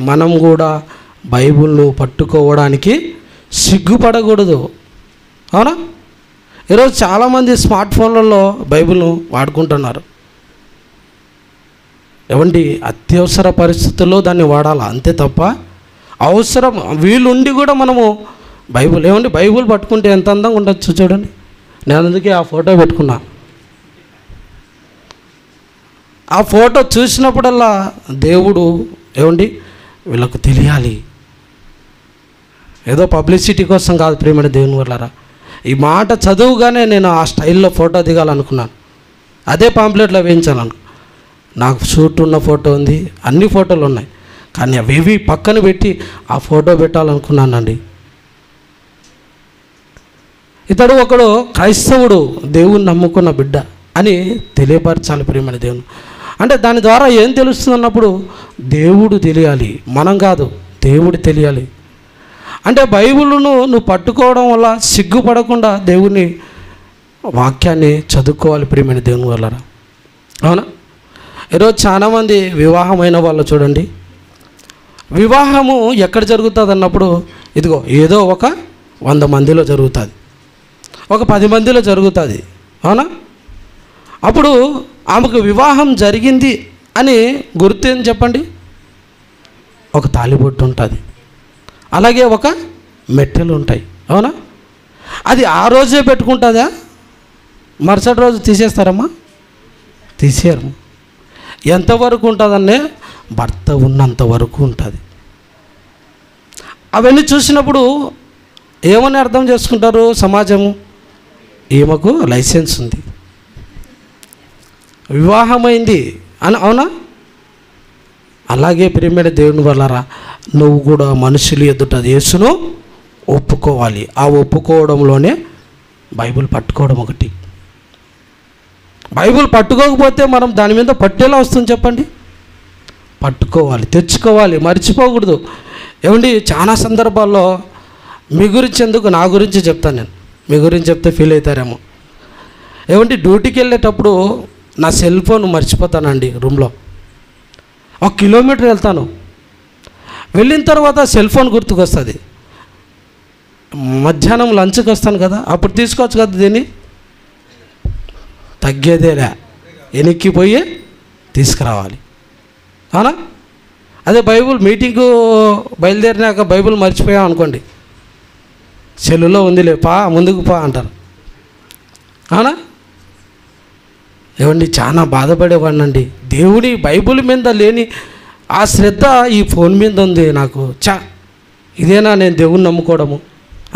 మనం కూడా బైబిల్ను పట్టుకోవడానికి సిగ్గుపడకూడదు. అవునా? ఈరోజు చాలామంది స్మార్ట్ ఫోన్లలో బైబిల్ను వాడుకుంటున్నారు. ఏమండి, అత్యవసర పరిస్థితుల్లో దాన్ని వాడాలా, అంతే తప్ప అవసరం వీలుండి కూడా మనము బైబిల్ పట్టుకుంటే ఎంత అందంగా ఉండొచ్చు చూడండి. నేను అందుకే ఆ ఫోటో పెట్టుకున్నా. ఆ ఫోటో చూసినప్పుడల్లా దేవుడు వీళ్ళకు తెలియాలి, ఏదో పబ్లిసిటీ కోసం కాదు ప్రియమైన దేవుని వల్లరా. ఈ మాట చదువుగానే నేను ఆ స్టైల్లో ఫోటో దిగాలనుకున్నాను. అదే పాంప్లెట్లో వేయించాలను. నాకు షూట్ ఉన్న ఫోటో ఉంది, అన్ని ఫోటోలు ఉన్నాయి, కానీ అవి పక్కన పెట్టి ఆ ఫోటో పెట్టాలనుకున్నానండి. ఇతడు ఒకడు క్రైస్తవుడు, దేవుని నమ్ముకున్న బిడ్డ అని తెలియపరచాలి ప్రియమైన దేవుని. అంటే దాని ద్వారా ఏం తెలుస్తుంది అన్నప్పుడు దేవుడు తెలియాలి, మనం కాదు, దేవుడు తెలియాలి. అంటే బైబిల్ను నువ్వు పట్టుకోవడం వల్ల సిగ్గుపడకుండా దేవుని వాక్యాన్ని చదువుకోవాలి ప్రియమైన దేవుని వల్ల. అవునా? ఈరోజు చాలామంది వివాహమైన వాళ్ళు చూడండి, వివాహము ఎక్కడ జరుగుతుంది అన్నప్పుడు ఇదిగో ఏదో ఒక 100 మందిలో జరుగుతుంది, ఒక 10 మందిలో జరుగుతుంది. అవునా? అప్పుడు ఆమెకు వివాహం జరిగింది అని గుర్తు ఏం చెప్పండి? ఒక తాళిబొట్టు ఉంటుంది, అలాగే ఒక మెట్టెలు ఉంటాయి. అవునా? అది ఆ రోజే పెట్టుకుంటుందా? మరుసటి రోజు తీసేస్తారమ్మా? తీసేయరు. ఎంతవరకు ఉంటుందనే భర్త ఉన్నంత వరకు ఉంటుంది. అవన్నీ చూసినప్పుడు ఏమని అర్థం చేసుకుంటారు సమాజము? ఈమెకు లైసెన్స్ ఉంది, వివాహమైంది అని. అవునా? అలాగే ప్రియమైన దేవుని వల్లరా, నువ్వు కూడా మనుషులు ఎదుట యేసును ఒప్పుకోవాలి. ఆ ఒప్పుకోవడంలోనే బైబిల్ పట్టుకోవడం ఒకటి. బైబిల్ పట్టుకోకపోతే మనం దాని మీద పట్టేలా వస్తుంది చెప్పండి? పట్టుకోవాలి, తెచ్చుకోవాలి, మర్చిపోకూడదు. ఏమండి, చాలా సందర్భాల్లో మీ గురించి ఎందుకు, నా గురించి చెప్తాను నేను. మీ గురించి చెప్తే ఫీల్ అవుతారేమో. ఏమండి, డ్యూటీకి వెళ్ళేటప్పుడు నా సెల్ ఫోన్ మర్చిపోతానండి రూమ్లో. 1 కిలోమీటర్ వెళ్తాను, వెళ్ళిన తర్వాత సెల్ ఫోన్ గుర్తుకొస్తుంది. మధ్యాహ్నం లంచ్కి వస్తాను కదా, అప్పుడు తీసుకోవచ్చు కదా, దీన్ని తగ్గేదేలే, వెనక్కిపోయి తీసుకురావాలి. అవునా? అదే బైబిల్ మీటింగు బయలుదేరినాక బైబిల్ మర్చిపోయాం అనుకోండి, సెల్లులో ఉందిలే, పా ముందుకు పా అంటారు. అవునా? ఏమండి, చాలా బాధపడేవాడినండి. దేవుని బైబిల్ మీద లేని ఆ శ్రద్ధ ఈ ఫోన్ మీద ఉంది. నాకు ఇదేనా నేను దేవుని నమ్ముకోవడము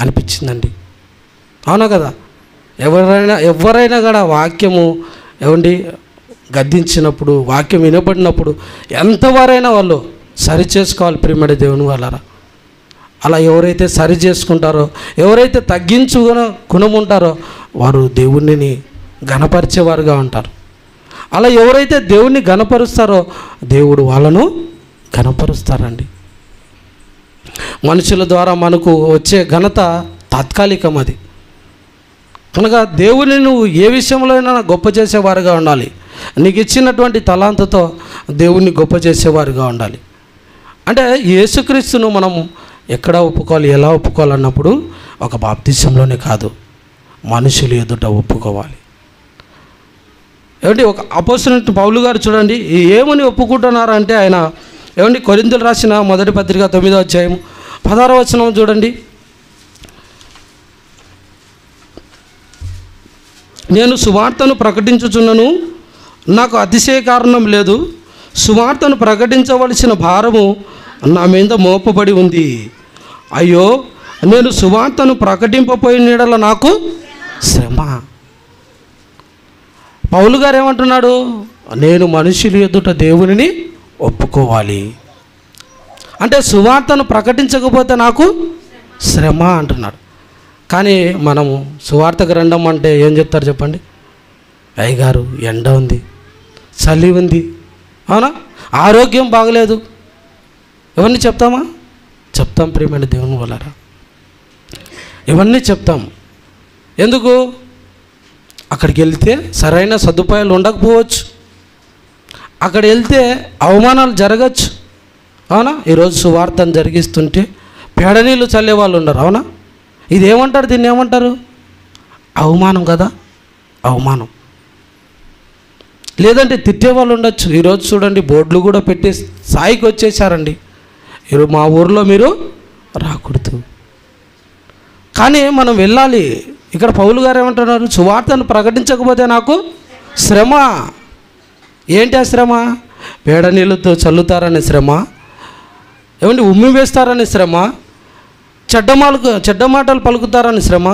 అనిపించిందండి. అవునా కదా? ఎవరైనా కూడా వాక్యము ఏమండి గద్దించినప్పుడు, వాక్యం వినబడినప్పుడు ఎంతవారైనా వాళ్ళు సరి చేసుకోవాలి ప్రియమైన దేవుని వాళ్ళరా. అలా ఎవరైతే సరి చేసుకుంటారో, ఎవరైతే తగ్గించుకున్న గుణం ఉంటారో వారు దేవుణ్ణి ఘనపరిచేవారుగా ఉంటారు. అలా ఎవరైతే దేవుణ్ణి ఘనపరుస్తారో దేవుడు వాళ్ళను ఘనపరుస్తారండి. మనుషుల ద్వారా మనకు వచ్చే ఘనత తాత్కాలికం. అది కనుక దేవుని నువ్వు ఏ విషయంలో అయినా గొప్ప చేసేవారుగా ఉండాలి. నీకు ఇచ్చినటువంటి తలాంతతో దేవుణ్ణి గొప్ప చేసేవారుగా ఉండాలి. అంటే యేసుక్రీస్తును మనం ఎక్కడ ఒప్పుకోవాలి, ఎలా ఒప్పుకోవాలన్నప్పుడు ఒక బాప్తిసంలోనే కాదు, మనుషులు ఎదుట ఒప్పుకోవాలి. ఏమంటే ఒక అపోస్తలుడైన పౌలు గారు చూడండి ఏమని ఒప్పుకుంటున్నారు అంటే, ఆయన ఏమండి కొరింథీయులకు రాసిన మొదటి పత్రిక 9వ అధ్యాయం 16వ వచనం చూడండి. నేను సువార్తను ప్రకటించుచున్నను, నాకు అతిశయ కారణం లేదు. సువార్తను ప్రకటించవలసిన భారము నా మీద మోపబడి ఉంది. అయ్యో, నేను సువార్తను ప్రకటింపపోయిన నీడల నాకు శ్రమ. పౌలు గారు ఏమంటున్నాడు? నేను మనుషుల ఎదుట దేవునిని ఒప్పుకోవాలి. అంటే సువార్తను ప్రకటించకపోతే నాకు శ్రమ అంటున్నాడు. కానీ మనము సువార్త గ్రంథం అంటే ఏం చెప్తారు చెప్పండి? అయ్యగారు ఎండ ఉంది, చలి ఉంది, అవునా, ఆరోగ్యం బాగలేదు, ఇవన్నీ చెప్తామా? చెప్తాం ప్రియమైన దేవుని వల్లరా, ఇవన్నీ చెప్తాం. ఎందుకు? అక్కడికి వెళ్తే సరైన సదుపాయాలు ఉండకపోవచ్చు, అక్కడ వెళ్తే అవమానాలు జరగచ్చు, అవునా? ఈరోజు సువార్తను జరిగిస్తుంటే పేడ నీళ్ళు చల్లే వాళ్ళు ఉన్నారు. అవునా? ఇది ఏమంటారు? దీన్ని ఏమంటారు? అవమానం కదా, అవమానం. లేదంటే తిట్టే వాళ్ళు ఉండొచ్చు. ఈరోజు చూడండి బోర్డులు కూడా పెట్టే స్థాయికి వచ్చేసారండి. ఈరోజు మా ఊరిలో మీరు రాకూడదు, కానీ మనం వెళ్ళాలి. ఇక్కడ పౌలు గారు ఏమంటున్నారు? సువార్తను ప్రకటించకపోతే నాకు శ్రమ. ఏంటి ఆ శ్రమ? పేడ నీళ్ళతో చల్లుతారనే శ్రమ, ఏమండి ఉమ్మి వేస్తారనే శ్రమ, చెడ్డ మాటలు పలుకుతారని శ్రమ,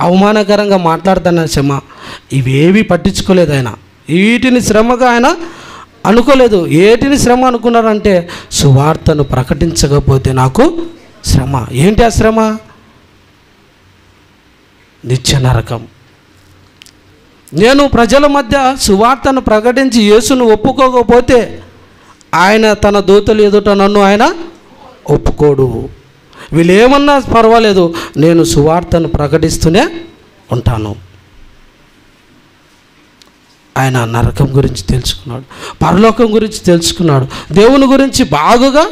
అవమానకరంగా మాట్లాడతానని శ్రమ. ఇవేవి పట్టించుకోలేదు ఆయన. వీటిని శ్రమగా ఆయన అనుకోలేదు. ఏటిని శ్రమ అనుకున్నారంటే సువార్తను ప్రకటించకపోతే నాకు శ్రమ. ఏంటి ఆ శ్రమ? నిత్య నరకం. నేను ప్రజల మధ్య సువార్తను ప్రకటించి యేసును ఒప్పుకోకపోతే ఆయన తన దూతలు ఎదుట నన్ను ఆయన ఒప్పుకోడు. వీళ్ళు ఏమన్నా పర్వాలేదు, నేను సువార్తను ప్రకటిస్తూనే ఉంటాను. ఆయన నరకం గురించి తెలుసుకున్నాడు, పరలోకం గురించి తెలుసుకున్నాడు, దేవుని గురించి బాగుగా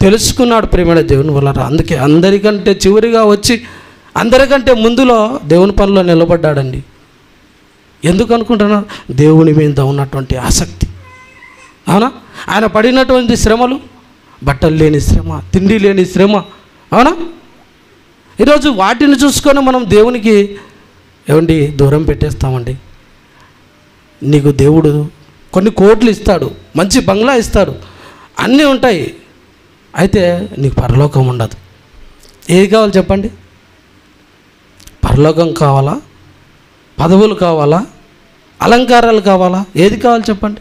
తెలుసుకున్నాడు. ప్రియమైన దేవుని వల్ల అందుకే అందరికంటే చివరిగా వచ్చి అందరికంటే ముందులో దేవుని పనిలో నిలబడ్డాడండి. ఎందుకు అనుకుంటున్నారు? దేవుని మీద ఉన్నటువంటి ఆసక్తి. అవునా? ఆయన పడినటువంటి శ్రమలు, బట్టలు లేని శ్రమ, తిండి లేని శ్రమ. అవునా? ఈరోజు వాటిని చూసుకొని మనం దేవునికి ఏమండి దూరం పెట్టేస్తామండి. నీకు దేవుడు కొన్ని కోట్లు ఇస్తాడు, మంచి బంగ్లా ఇస్తాడు, అన్నీ ఉంటాయి, అయితే నీకు పరలోకం ఉండదు. ఏది కావాలి చెప్పండి? పరలోకం కావాలా? పదవులు కావాలా? అలంకారాలు కావాలా? ఏది కావాలి చెప్పండి?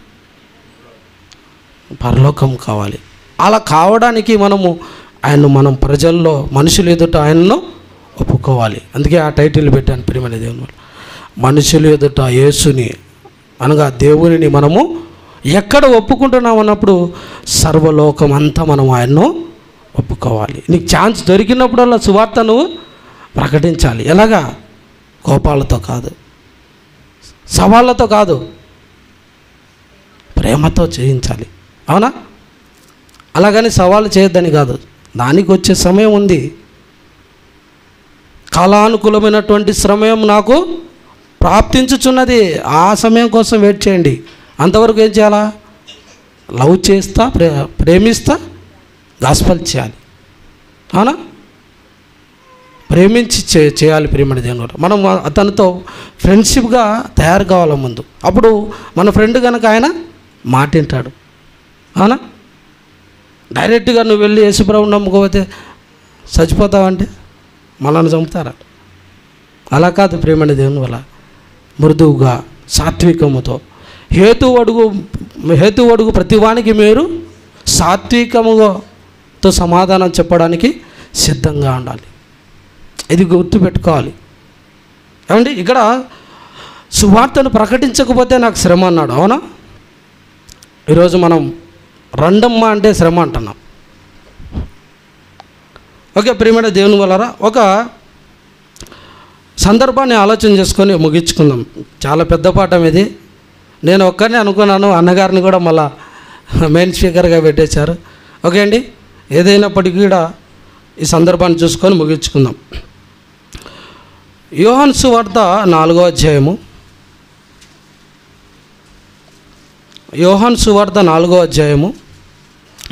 పరలోకం కావాలి. అలా కావడానికి మనం ప్రజల్లో మనుషులు ఎదుట ఆయనను ఒప్పుకోవాలి. అందుకే ఆ టైటిల్ పెట్టాను ప్రియమైన దేవుని వల్ల. మనుషులు ఎదుట యేసుని అనగా దేవునిని మనము ఎక్కడ ఒప్పుకుంటున్నాం అన్నప్పుడు సర్వలోకం అంతా మనం ఆయన్ను ఒప్పుకోవాలి. నీకు ఛాన్స్ దొరికినప్పుడల్లా సువార్త నువ్వు ప్రకటించాలి. ఎలాగా? కోపాలతో కాదు, సవాళ్ళతో కాదు, ప్రేమతో చేయించాలి. అవునా? అలాగని సవాళ్ళు చేయొద్దని కాదు, దానికి వచ్చే సమయం ఉంది. కాలానుకూలమైనటువంటి సమయం నాకు ప్రాప్తించుచున్నది, ఆ సమయం కోసం వెయిట్ చేయండి. అంతవరకు ఏం చేయాలా? లవ్ చేస్తా, ప్రేమిస్తా, గాస్పల్ చేయాలి. అవునా? ప్రేమించి చేయాలి. ప్రేమని దేవుని మనం అతనితో ఫ్రెండ్షిప్గా తయారు కావాలి ముందు. అప్పుడు మన ఫ్రెండ్ కనుక ఆయన మాట వింటాడు. అవునా? డైరెక్ట్గా నువ్వు వెళ్ళి యేసుప్రభుని నమ్ముకోకపోతే చచ్చిపోతావంటే మనల్ని చంపుతారా? అలా కాదు. ప్రేమని దేవుని వల్ల మృదువుగా సాత్వికముతో హేతువడుగు ప్రతివానికి మీరు సాత్వికముతో సమాధానం చెప్పడానికి సిద్ధంగా ఉండాలి. ఇది గుర్తుపెట్టుకోవాలి. ఏమండి? ఇక్కడ సువార్తను ప్రకటించకపోతే నాకు శ్రమ అన్నాడు. అవునా? ఈరోజు మనం రండమ్మ అంటే శ్రమ అంటున్నాం. ఓకే ప్రియమైన దేవుని వలన ఒక సందర్భాన్ని ఆలోచన చేసుకొని ముగించుకుందాం. చాలా పెద్ద పాఠం ఇది. నేను ఒక్కరిని అనుకున్నాను, అన్నగారిని కూడా మళ్ళా మెయిన్ స్పీకర్గా పెట్టేశారు. ఓకే అండి, ఏదైనప్పటికీ కూడా ఈ సందర్భాన్ని చూసుకొని ముగించుకుందాం. యోహాను సువార్త 4వ అధ్యాయము. యోహాను సువార్త 4వ అధ్యాయము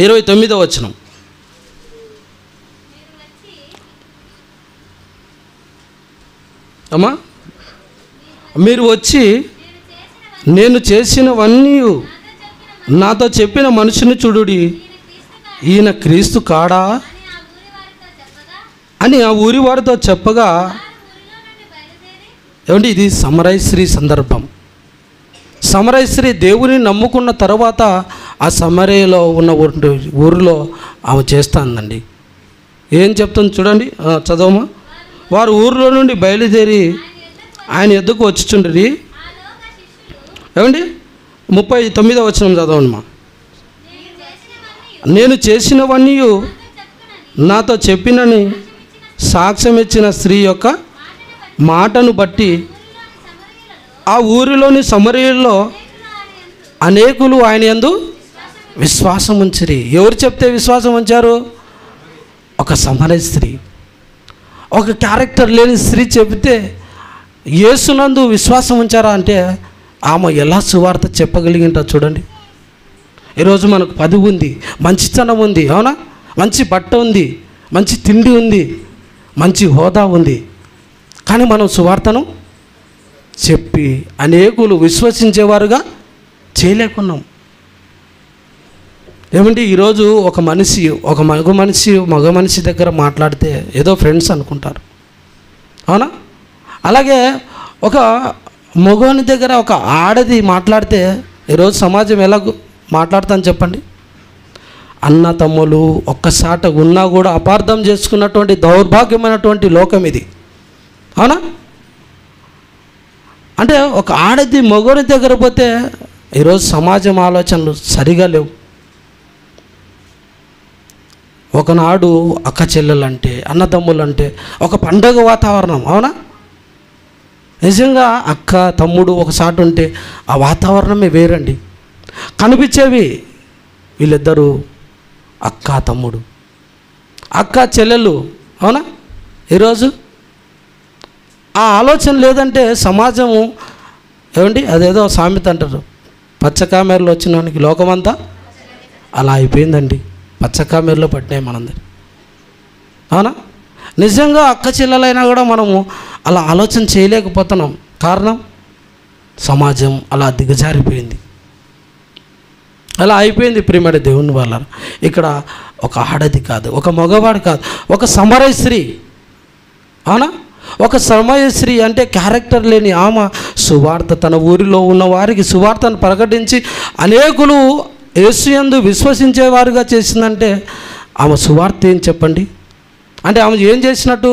29వ వచనం. అమ్మా, మీరు వచ్చి నేను చేసినవన్నీ నాతో చెప్పిన మనుషుని చూడుడి, ఈయన క్రీస్తు కాడా అని ఆ ఊరి వారితో చెప్పగా, ఏమండి ఇది సమరయశ్రీ సందర్భం. సమరయశ్రీ దేవుని నమ్ముకున్న తర్వాత ఆ సమరయలో ఉన్న ఊరిలో ఆమె చేస్తుందండి. ఏం చెప్తుంది చూడండి, చదవమా. వారు ఊరిలో నుండి బయలుదేరి ఆయన ఎద్దుకు వచ్చిచుండ్రి. ఏమండి 39వ వచనం చదవండి మా. నేను చేసినవన్నీ నాతో చెప్పినని సాక్ష్యం ఇచ్చిన స్త్రీ యొక్క మాటను బట్టి ఆ ఊరిలోని సమరయుల్లో అనేకులు ఆయన యందు విశ్వాసం ఉంచిరి. ఎవరు చెప్తే విశ్వాసం ఉంచారు? ఒక సమరయ స్త్రీ, ఒక క్యారెక్టర్ లేని స్త్రీ చెబితే యేసునందు విశ్వాసం ఉంచారా అంటే ఆమె ఎలా సువార్త చెప్పగలిగింటో చూడండి. ఈరోజు మనకు పదవి ఉంది, మంచితనం ఉంది, అవునా, మంచి బట్ట ఉంది, మంచి తిండి ఉంది, మంచి హోదా ఉంది, కానీ మనం సువార్తను చెప్పి అనేకులు విశ్వసించేవారుగా చేయలేకున్నాం. ఏమంటే ఈరోజు ఒక మగ మనిషి దగ్గర మాట్లాడితే ఏదో ఫ్రెండ్స్ అనుకుంటారు, అవునా? అలాగే ఒక మగవాని దగ్గర ఒక ఆడది మాట్లాడితే ఈరోజు సమాజం ఎలా మాట్లాడుతాను చెప్పండి? అన్న తమ్ములు ఒక్కసాట ఉన్నా కూడా అపార్థం చేసుకున్నటువంటి దౌర్భాగ్యమైనటువంటి లోకం ఇది, అవునా? అంటే ఒక ఆడది మగవాని దగ్గర పోతే ఈరోజు సమాజం ఆలోచనలు సరిగా లేవు. ఒకనాడు అక్క చెల్లెలంటే, అన్నదమ్ములంటే ఒక పండగ వాతావరణం, అవునా? నిజంగా అక్క తమ్ముడు ఒకసారి ఉంటే ఆ వాతావరణమే వేరండి. కనిపించేవి వీళ్ళిద్దరూ అక్క తమ్ముడు, అక్క చెల్లెలు, అవునా? ఈరోజు ఆ ఆలోచన లేదంటే సమాజము ఏమండి, అదేదో సామెత అంటారు, పచ్చకామెరలో వచ్చిన వానికి లోకమంతా అలా అయిపోయిందండి. పచ్చకామెరలో పట్టినాయి మనందరి, అవునా? నిజంగా అక్క చెల్లెలైనా కూడా మనము అలా ఆలోచన చేయలేకపోతున్నాం. కారణం సమాజం అలా దిగజారిపోయింది, అలా అయిపోయింది. ప్రియమైన దేవుని వల్ల ఇక్కడ ఒక ఆడది కాదు, ఒక మగవాడు కాదు, ఒక సమరయ స్త్రీ, అవునా? ఒక సమరయ స్త్రీ అంటే క్యారెక్టర్ లేని ఆమె సువార్త తన ఊరిలో ఉన్న వారికి సువార్తను ప్రకటించి అనేకులు యేసుయందు విశ్వసించేవారుగా చేసిందంటే ఆమె సువార్త ఏం చెప్పండి? అంటే ఆమె ఏం చేసినట్టు?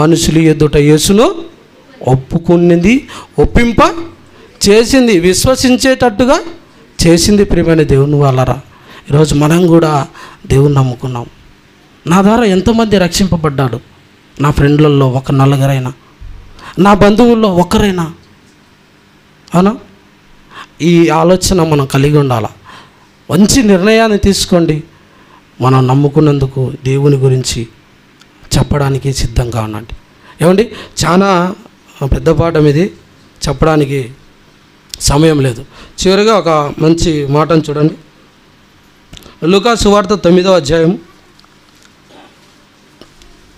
మనుషులు ఎదుట యేసును ఒప్పుకున్నది, ఒప్పింప చేసింది, విశ్వసించేటట్టుగా చేసింది. ప్రియమైన దేవుని వాళ్ళరా, ఈరోజు మనం కూడా దేవుని నమ్ముకున్నాం. నా ద్వారా ఎంతోమంది రక్షింపబడ్డాడు? నా ఫ్రెండ్లలో ఒక నలుగురైనా, నా బంధువుల్లో ఒక్కరైనా, అవునా? ఈ ఆలోచన మనం కలిగి ఉండాలి. మంచి నిర్ణయాన్ని తీసుకోండి. మనం నమ్ముకున్నందుకు దేవుని గురించి చెప్పడానికి సిద్ధంగా ఉండండి. ఏమండి, చాలా పెద్ద పాఠం ఇది, చెప్పడానికి సమయం లేదు. చివరిగా ఒక మంచి మాటను చూడండి. లూకా సువార్త 9వ అధ్యాయం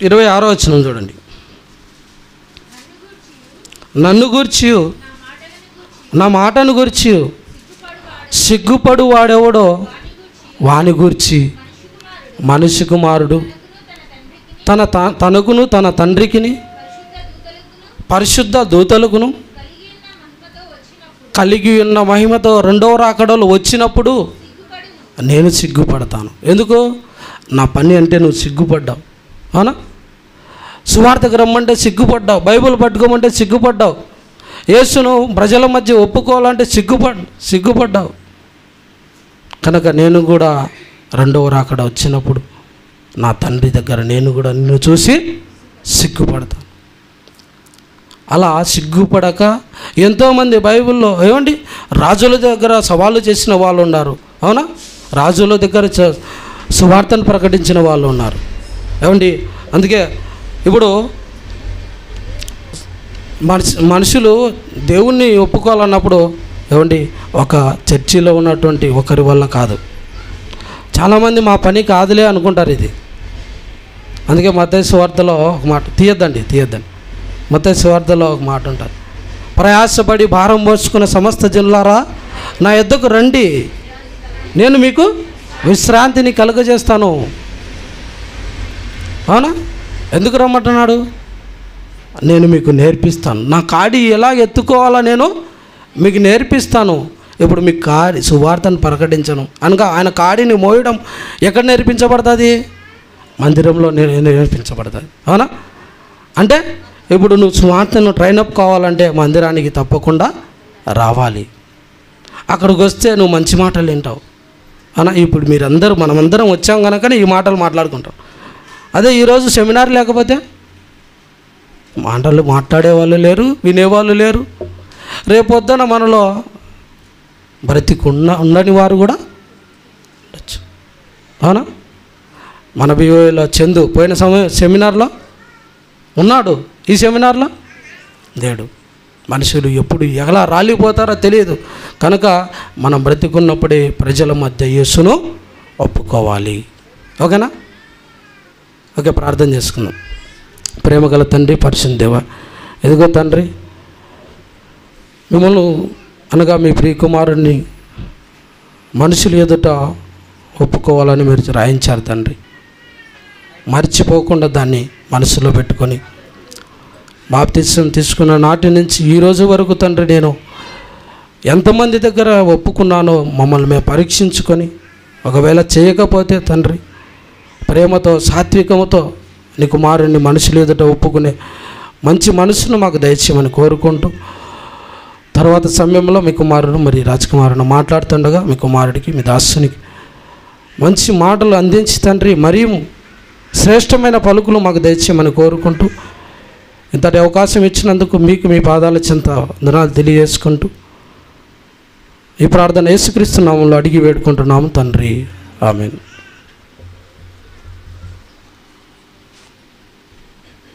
26వ వచనం చూడండి. నన్ను గూర్చి, నా మాటను గూర్చి సిగ్గుపడు వాడెవడో వాని గూర్చి మనిషి కుమారుడు తనకును తన తండ్రికిని పరిశుద్ధ దూతలకును కలిగి ఉన్న మహిమతో రెండవ రాకడలో వచ్చినప్పుడు నేను సిగ్గుపడతాను. ఎందుకు? నా పని అంటే నువ్వు సిగ్గుపడ్డావు, అవునా? సువార్తకు రమ్మంటే సిగ్గుపడ్డావు, బైబిల్ పట్టుకోమంటే సిగ్గుపడ్డావు, యేసును ప్రజల మధ్య ఒప్పుకోవాలంటే సిగ్గుపడ్డావు. కనుక నేను కూడా రెండవ రాకడ వచ్చినప్పుడు నా తండ్రి దగ్గర నేను కూడా నిన్ను చూసి సిగ్గుపడతాను. అలా సిగ్గుపడక ఎంతోమంది బైబిల్లో ఏమండి రాజుల దగ్గర సవాళ్ళు చేసిన వాళ్ళు ఉన్నారు, అవునా? రాజుల దగ్గర సువార్తను ప్రకటించిన వాళ్ళు ఉన్నారు, ఏమండి? అందుకే ఇప్పుడు మనుషులు దేవుణ్ణి ఒప్పుకోవాలన్నప్పుడు ఏమండి ఒక చర్చిలో ఉన్నటువంటి ఒకరి వల్ల కాదు. చాలామంది మా పని కాదులే అనుకుంటారు ఇది. అందుకే మత్తయి సువార్తలో ఒక మాట తీయద్దండి. మత్తయి సువార్తలో ఒక మాట ఉంటారు, ప్రయాసపడి భారం మోసుకున్న సమస్త జనులారా నా యొద్దకు రండి, నేను మీకు విశ్రాంతిని కలుగజేస్తాను. అవునా? ఎందుకు రమ్మంటున్నాడు? నేను మీకు నేర్పిస్తాను, నా కాడి ఎలా ఎత్తుకోవాలో నేను మీకు నేర్పిస్తాను. ఇప్పుడు మీకు సువార్తను ప్రకటించను అనగా ఆయన కాడిని మోయడం ఎక్కడ నేర్పించబడుతుంది? మందిరంలో నేర్పించబడుతుంది, అవునా? అంటే ఇప్పుడు నువ్వు సువార్తను ట్రైనప్ కావాలంటే మందిరానికి తప్పకుండా రావాలి. అక్కడికి వస్తే నువ్వు మంచి మాటలు వింటావు, అవునా? ఇప్పుడు మనమందరం వచ్చాం కనుక ఈ మాటలు మాట్లాడుకుంటాం. అదే ఈరోజు సెమినార్ లేకపోతే మాటలు మాట్లాడేవాళ్ళు లేరు, వినేవాళ్ళు లేరు. రేపొద్దున మనలో ఉండని వారు కూడా అవునా? మన బిఓలో చందు పోయిన సెమినార్లో ఉన్నాడు, ఈ సెమినార్లో లేడు. మనుషులు ఎప్పుడు ఎలా రాలిపోతారో తెలియదు. కనుక మనం బ్రతికున్నప్పుడే ప్రజల మధ్య యేసును ఒప్పుకోవాలి. ఓకేనా? ఓకే, ప్రార్థన చేసుకుందాం. ప్రేమగల తండ్రి, పరిశుద్ధ దేవా, ఎదుగో తండ్రి, మిమ్మల్ని అనగా మీ ప్రియకుమారుణ్ణి మనుషులు ఎదుట ఒప్పుకోవాలని మీరు రాయించారు తండ్రి. మర్చిపోకుండా దాన్ని మనసులో పెట్టుకొని బాప్తిసం తీసుకున్న నాటి నుంచి ఈ రోజు వరకు తండ్రి, నేను ఎంతమంది దగ్గర ఒప్పుకున్నానో మమ్మల్ని మేము పరీక్షించుకొని, ఒకవేళ చేయకపోతే తండ్రి, ప్రేమతో సాత్వికముతో నీ కుమారుణ్ణి మనుషులు ఎదుట ఒప్పుకునే మంచి మనసును మాకు దయచేయమని కోరుకుంటూ, తర్వాత సమయంలో మీ కుమారుడు మరి రాజకుమారుడు మాట్లాడుతుండగా మీ కుమారుడికి, మీ దాసునికి మంచి మాటలు అందించి తండ్రి, మరియు శ్రేష్టమైన పలుకులు మాకు దయచేయమని కోరుకుంటూ, ఇంతటి అవకాశం ఇచ్చినందుకు మీకు మీ పాదాల చెంత వందనాలు తెలియజేసుకుంటూ ఈ ప్రార్థన యేసుక్రీస్తు నామములో అడిగి వేడుకుంటున్నాము తండ్రి. ఆమేన్.